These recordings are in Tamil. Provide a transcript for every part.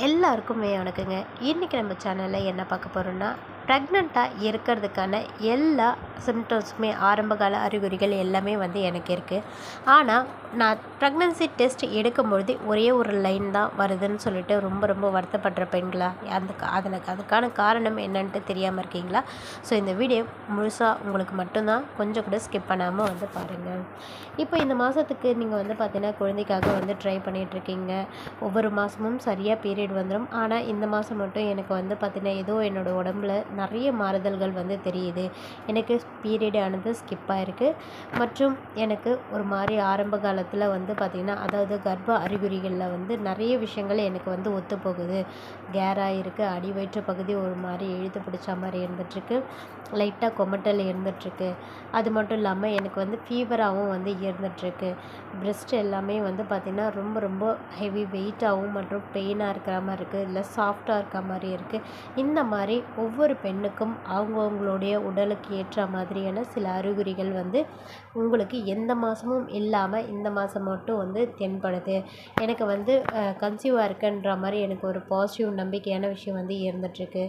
எல்லாருக்குமே வணக்கங்க. இன்றைக்கி நம்ம சேனலில் என்ன பார்க்க போகிறோன்னா, ப்ரெக்னெண்ட்டாக இருக்கிறதுக்கான எல்லா சிம்டம்ஸுமே ஆரம்பகால அறிகுறிகள் எல்லாமே எனக்கு இருக்குது. ஆனால் நான் ப்ரெக்னன்சி டெஸ்ட் எடுக்கும்பொழுது ஒரே ஒரு லைன் தான் வருதுன்னு சொல்லிட்டு ரொம்ப ரொம்ப வருத்தப்படுற பெண்களா, அதுக்கான காரணம் என்னன்ட்டு தெரியாமல் இருக்கீங்களா? ஸோ இந்த வீடியோ முழுசாக உங்களுக்கு மட்டும்தான், கொஞ்சம் கூட ஸ்கிப் பண்ணாமல் பாருங்கள். இப்போ இந்த மாதத்துக்கு நீங்கள் பார்த்தீங்கன்னா குழந்தைக்காக ட்ரை பண்ணிகிட்ருக்கீங்க. ஒவ்வொரு மாதமும் சரியாக பீரியட் வந்துடும். ஆனால் இந்த மாதம் மட்டும் எனக்கு பார்த்திங்கன்னா ஏதோ என்னோடய உடம்புல நிறைய மாறுதல்கள் தெரியுது. எனக்கு பீரியட் ஆனது ஸ்கிப் ஆகிருக்கு. மற்றும் எனக்கு ஒரு மாதிரி ஆரம்ப காலத்தில் பார்த்திங்கன்னா, அதாவது கர்ப்ப அறிகுறிகளில் நிறைய விஷயங்கள் எனக்கு ஒத்து போகுது. கேராக இருக்குது, அடி வயிற்று பகுதி ஒரு மாதிரி இழுத்து பிடிச்ச மாதிரி இருந்துகிட்ருக்கு, லைட்டாக கொமட்டல் இருந்துகிட்ருக்கு. அது மட்டும் இல்லாமல் எனக்கு ஃபீவராகவும் இருந்துகிட்ருக்கு. பிரெஸ்ட் எல்லாமே பார்த்திங்கன்னா ரொம்ப ரொம்ப ஹெவி வெயிட்டாகவும் மற்றும் பெயினாக இருக்கிற மாதிரி இருக்குது, இல்லை சாஃப்டாக இருக்க மாதிரி இருக்குது. இந்த மாதிரி ஒவ்வொரு பெண்ணுக்கும் அவங்கவுங்களுடைய உடலுக்கு ஏற்ற மாதிரியான சில அறிகுறிகள் உங்களுக்கு எந்த மாதமும் இல்லாமல் இந்த மாதம் மட்டும் தென்படுது. எனக்கு கன்சீவாக இருக்குன்ற மாதிரி எனக்கு ஒரு பாசிட்டிவ் நம்பிக்கையான விஷயம் இருந்துகிட்ருக்கு.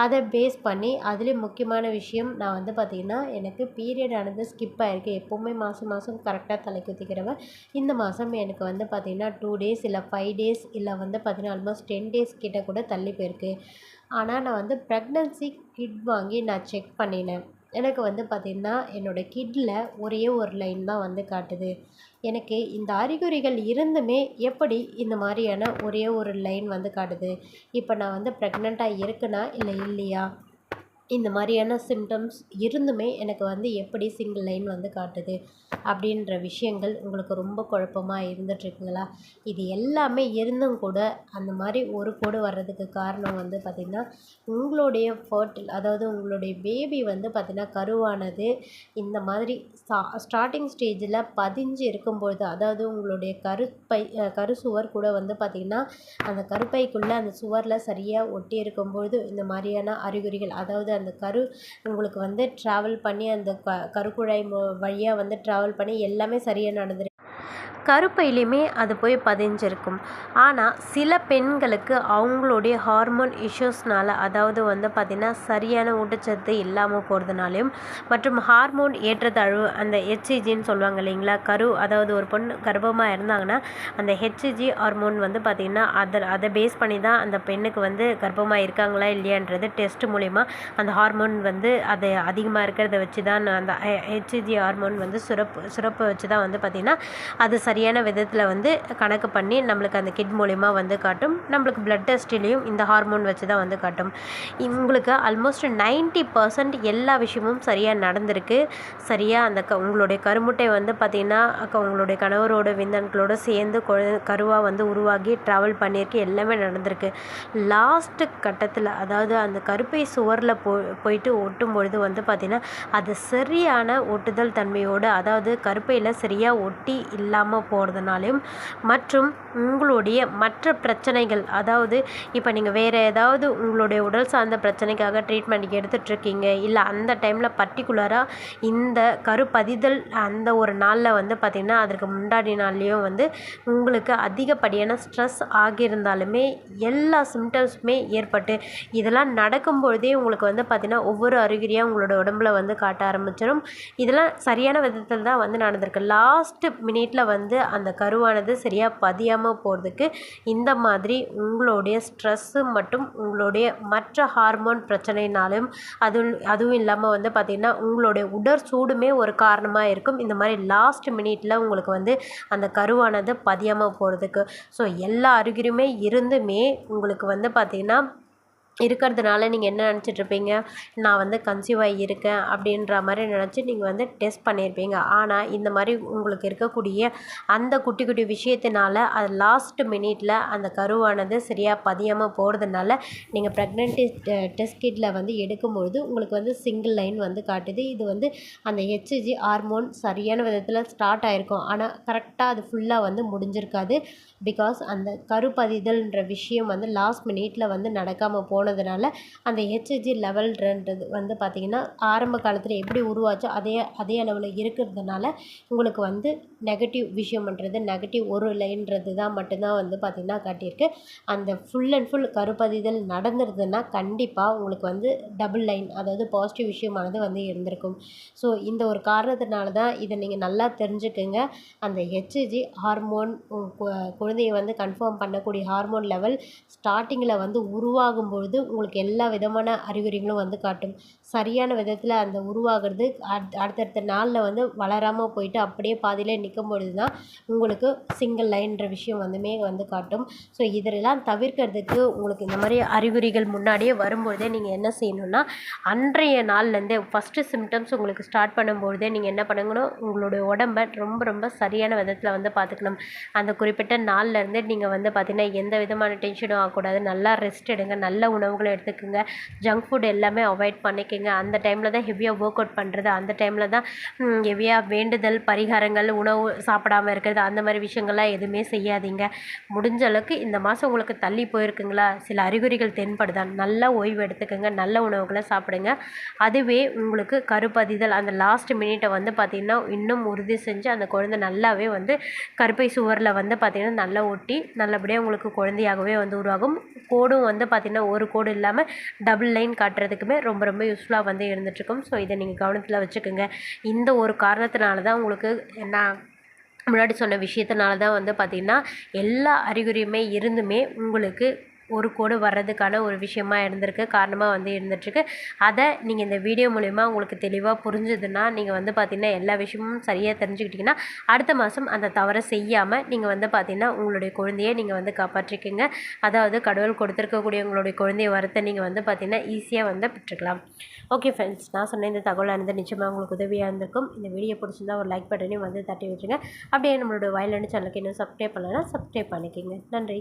அதை பேஸ் பண்ணி அதுலேயும் முக்கியமான விஷயம், நான் பார்த்திங்கன்னா எனக்கு பீரியட் ஆனது ஸ்கிப் ஆகிருக்கு. எப்போவுமே மாதம் மாதம் கரெக்டாக தலை குத்திக்கிறவன் இந்த மாதம் எனக்கு பார்த்திங்கன்னா 2 டேஸ் இல்லை 5 டேஸ் இல்லை பார்த்திங்கன்னா ஆல்மோஸ்ட் 10 டேஸ் கிட்ட கூட தள்ளி போயிருக்கு. ஆனால் நான் ப்ரெக்னன்சி கிட் வாங்கி நான் செக் பண்ணினேன். எனக்கு பார்த்திங்கன்னா என்னோடய கிட்டில் ஒரே ஒரு லைன் தான் காட்டுது. எனக்கு இந்த அறிகுறிகள் இருந்துமே எப்படி இந்த மாதிரியான ஒரே ஒரு லைன் காட்டுது? இப்போ நான் ப்ரெக்னெண்ட்டாக இருக்குன்னா இல்லை இல்லையா? இந்த மாதிரியான சிம்டம்ஸ் இருந்துமே எனக்கு எப்படி சிங்கிள் லைன் காட்டுது அப்படின்ற விஷயங்கள் உங்களுக்கு ரொம்ப குழப்பமாக இருந்துகிட்ருக்குங்களா? இது எல்லாமே இருந்தும் கூட அந்த மாதிரி ஒரு கோடு வர்றதுக்கு காரணம் பார்த்திங்கன்னா, உங்களுடைய அதாவது உங்களுடைய பேபி பார்த்திங்கன்னா கருவானது இந்த மாதிரி ஸ்டார்டிங் ஸ்டேஜில் பதிஞ்சு இருக்கும்பொழுது, அதாவது உங்களுடைய கருசுவர் கூட பார்த்திங்கன்னா அந்த கருப்பைக்குள்ளே அந்த சுவரில் சரியாக ஒட்டி இருக்கும்பொழுது இந்த மாதிரியான அறிகுறிகள், அதாவது அந்த கரு உங்களுக்கு ட்ராவல் பண்ணி அந்த கருக்குழாய் வழியாக ட்ராவல் பண்ணி எல்லாமே சரியாக நடந்துருக்கு. கருப்பையிலையுமே அது போய் பதிஞ்சிருக்கும். ஆனால் சில பெண்களுக்கு அவங்களுடைய ஹார்மோன் இஷ்யூஸ்னால், அதாவது பார்த்திங்கன்னா சரியான ஊட்டச்சத்து இல்லாமல் போகிறதுனாலையும் மற்றும் ஹார்மோன் ஏற்றத்தாழ்வு, அந்த ஹெச்சிஜின்னு சொல்லுவாங்க இல்லைங்களா, அதாவது ஒரு பொண்ணு கர்ப்பமாக இருந்தாங்கன்னா அந்த ஹெச்சிஜி ஹார்மோன் பார்த்திங்கன்னா அதை பேஸ் பண்ணி தான் அந்த பெண்ணுக்கு கர்ப்பமாக இருக்காங்களா இல்லையான்றது டெஸ்ட் மூலிமா அந்த ஹார்மோன் அது அதிகமாக இருக்கிறத வச்சு தான் அந்த ஹெச்சிஜி ஹார்மோன் சுரப்பு வச்சு தான் பார்த்திங்கன்னா அது சரியான விதத்தில் கணக்கு பண்ணி நம்மளுக்கு அந்த கிட் மூலிமா காட்டும். நம்மளுக்கு பிளட் டெஸ்ட்லேயும் இந்த ஹார்மோன் வச்சு தான் காட்டும். உங்களுக்கு ஆல்மோஸ்ட் 90% எல்லா விஷயமும் சரியாக நடந்திருக்கு. சரியாக அந்த உங்களுடைய கருமுட்டை பார்த்திங்கன்னா உங்களுடைய கணவரோட விந்தணுக்களோடு சேர்ந்து கருவாக உருவாகி ட்ராவல் பண்ணியிருக்கு, எல்லாமே நடந்திருக்கு. லாஸ்ட்டு கட்டத்தில், அதாவது அந்த கருப்பை சுவரில் போயிட்டு ஒட்டும் பொழுது பார்த்திங்கன்னா அது சரியான ஒட்டுதல் தன்மையோடு, அதாவது கருப்பையில் சரியாக ஒட்டி இல்லாமல் போகிறதுனாலையும் மற்றும் உங்களுடைய மற்ற பிரச்சனைகள், அதாவது இப்போ நீங்கள் வேறு ஏதாவது உங்களுடைய உடல் சார்ந்த பிரச்சனைக்காக ட்ரீட்மெண்ட் எடுத்துகிட்ருக்கீங்க, இல்லை அந்த டைமில் பர்டிகுலராக இந்த கருப்பதிதல் அந்த ஒரு நாளில் பார்த்திங்கன்னா அதற்கு முன்னாடி நாள்லேயும் உங்களுக்கு அதிகப்படியான ஸ்ட்ரெஸ் ஆகியிருந்தாலுமே எல்லா சிம்டம்ஸுமே ஏற்பட்டு இதெல்லாம் நடக்கும்பொழுதே உங்களுக்கு பார்த்திங்கன்னா ஒவ்வொரு அறிகுறியாக உங்களோட உடம்புல காட்ட ஆரம்பிச்சிடும். இதெல்லாம் சரியான விதத்தில் தான் நடந்திருக்கு. லாஸ்ட்டு மினிட்டில் அந்த கருவானது சரியாக பதியாமல் போகிறதுக்கு இந்த மாதிரி உங்களுடைய ஸ்ட்ரெஸ்ஸு மற்றும் உங்களுடைய மற்ற ஹார்மோன் பிரச்சனைனாலும் அதுவும் இல்லாமல் பார்த்திங்கன்னா உங்களுடைய உடற்சூடுமே ஒரு காரணமாக இருக்கும். இந்த மாதிரி லாஸ்ட் மினிட்டில் உங்களுக்கு அந்த கருவானது பதியாமல் போகிறதுக்கு. ஸோ எல்லா அறிகுறியுமே இருந்துமே உங்களுக்கு பார்த்திங்கன்னா இருக்கிறதுனால நீங்கள் என்ன நினச்சிட்ருப்பீங்க, நான் கன்சீவ் ஆகி இருக்கேன் அப்படின்ற மாதிரி நினச்சி நீங்கள் டெஸ்ட் பண்ணியிருப்பீங்க. ஆனால் இந்த மாதிரி உங்களுக்கு இருக்கக்கூடிய அந்த குட்டி குட்டி விஷயத்தினால அது லாஸ்ட் மினிட்டில் அந்த கருவானது சரியாக பதியாமல் போகிறதுனால நீங்கள் ப்ரெக்னென்சி டெஸ்ட் கிட்டில் எடுக்கும்பொழுது உங்களுக்கு சிங்கிள் லைன் காட்டுது. இது அந்த ஹெச்சிஜி ஹார்மோன் சரியான விதத்தில் ஸ்டார்ட் ஆகிருக்கும், ஆனால் கரெக்டாக அது ஃபுல்லாக முடிஞ்சிருக்காது. பிகாஸ் அந்த கருப்பதிதல்ன்ற விஷயம் லாஸ்ட் மினிட்டில் நடக்காமல் போன போனதுனால அந்த ஹெச்ஹெச்ஜி லெவல்ன்றது வந்து பார்த்திங்கன்னா ஆரம்ப காலத்தில் எப்படி உருவாச்சோ அதே அளவில் இருக்கிறதுனால உங்களுக்கு வந்து நெகட்டிவ் விஷயம்ன்றது நெகட்டிவ் ஒரு லைன்றது தான் மட்டும்தான் வந்து பார்த்திங்கன்னா காட்டியிருக்கு. அந்த ஃபுல் அண்ட் ஃபுல் கருப்பதிதல் நடந்துருதுன்னா கண்டிப்பாக உங்களுக்கு வந்து டபுள் லைன், அதாவது பாசிட்டிவ் விஷயமானது வந்து இருந்திருக்கும். ஸோ இந்த ஒரு காரணத்தினால தான் இதை நீங்கள் நல்லா தெரிஞ்சுக்கங்க. அந்த ஹெச்ஹெச்ஜி ஹார்மோன் குழந்தையை வந்து கன்ஃபார்ம் பண்ணக்கூடிய ஹார்மோன் லெவல் ஸ்டார்டிங்கில் வந்து உருவாகும் பொழுது உங்களுக்கு எல்லா விதமான அறிகுறிகளும் வந்து காட்டும். சரியான விதத்தில் அந்த உருவாகிறது அடுத்தடுத்த நாளில் வந்து வளராமல் போயிட்டு அப்படியே பாதியிலே நிற்கும் பொழுது தான் உங்களுக்கு சிங்கிள் லைன்ற விஷயம் வந்து காட்டும். ஸோ இதெல்லாம் தவிர்க்கிறதுக்கு உங்களுக்கு இந்த மாதிரி அறிகுறிகள் முன்னாடியே வரும்பொழுதே நீங்கள் என்ன செய்யணும்னா, அன்றைய நாள்லேருந்தே ஃபஸ்ட்டு சிம்டம்ஸ் உங்களுக்கு ஸ்டார்ட் பண்ணும்பொழுதே நீங்கள் என்ன பண்ணணும், உங்களுடைய உடம்ப ரொம்ப ரொம்ப சரியான விதத்தில் வந்து பார்த்துக்கணும். அந்த குறிப்பிட்ட நாள்லேருந்தே நீங்கள் வந்து பார்த்திங்கன்னா எந்த விதமான டென்ஷனும் ஆகக்கூடாது. நல்லா ரெஸ்ட் எடுங்க, நல்ல உணவுகளை எடுத்துக்கோங்க, ஜங்க் ஃபுட் எல்லாமே அவாய்ட் பண்ணிக்கோங்க. அந்த டைமில் தான் ஹெவியாக ஒர்க் அவுட் பண்ணுறது, அந்த டைமில் தான் ஹெவியாக வேண்டுதல் பரிகாரங்கள், உணவு சாப்பிடாமல் இருக்கிறது, அந்த மாதிரி விஷயங்கள்லாம் எதுவுமே செய்யாதீங்க. முடிஞ்ச அளவுக்கு இந்த மாதம் உங்களுக்கு தள்ளி போயிருக்குங்களா, சில அறிகுறிகள் தென்படுதா, நல்லா ஓய்வு எடுத்துக்கோங்க, நல்ல உணவுகளை சாப்பிடுங்க. அதுவே உங்களுக்கு கருப்பதிதல் அந்த லாஸ்ட் மினிட்டை வந்து பார்த்திங்கன்னா இன்னும் உறுதி செஞ்சு அந்த குழந்தை நல்லாவே வந்து கருப்பை சுவரில் வந்து பார்த்திங்கன்னா நல்லா ஒட்டி நல்லபடியாக உங்களுக்கு குழந்தையாகவே வந்து உருவாகும். கோடும் வந்து பார்த்திங்கன்னா ஒரு கோடு இல்லாமல் டபுள் லைன் காட்டுறதுக்குமே ரொம்ப ரொம்ப யூஸ்ஃபுல்லாக வந்து இருந்துகிட்ருக்கும். ஸோ இதை நீங்கள் கவனத்தில் வச்சுக்கோங்க. இந்த ஒரு காரணத்தினால தான் உங்களுக்கு நான் முன்னாடி சொன்ன விஷயத்தினால தான் வந்து பார்த்திங்கன்னா எல்லா அறிகுறியுமே இருந்துமே உங்களுக்கு ஒரு கோடு வர்றதுக்கான ஒரு விஷயமா இருந்திருக்கு, காரணமாக வந்து இருந்துகிட்ருக்கு. அதை நீங்கள் இந்த வீடியோ மூலிமா உங்களுக்கு தெளிவாக புரிஞ்சுதுன்னா நீங்கள் வந்து பார்த்திங்கன்னா எல்லா விஷயமும் சரியாக தெரிஞ்சுக்கிட்டிங்கன்னா அடுத்த மாதம் அந்த தவறை செய்யாமல் நீங்கள் வந்து பார்த்திங்கன்னா உங்களுடைய குழந்தையை நீங்கள் வந்து காப்பாற்றிக்கோங்க. அதாவது கடவுள் கொடுத்துருக்கக்கூடிய உங்களுடைய குழந்தைய வரத்தை நீங்கள் வந்து பார்த்திங்கன்னா ஈஸியாக வந்து பெற்றுக்கலாம். ஓகே ஃப்ரெண்ட்ஸ், நான் சொன்ன இந்த தகவலானது நிச்சயமாக உங்களுக்கு உதவியாக இருந்திருக்கும். இந்த வீடியோ பிடிச்சிருந்தா ஒரு லைக் பட்டனையும் வந்து தட்டி விட்டுருங்க. அப்படியே நம்மளோட வயலண்ட் சேனலுக்கு இன்னும் சப்ஸ்கிரைப் பண்ணலைன்னா சப்ஸ்கிரைப் பண்ணிக்கோங்க. நன்றி.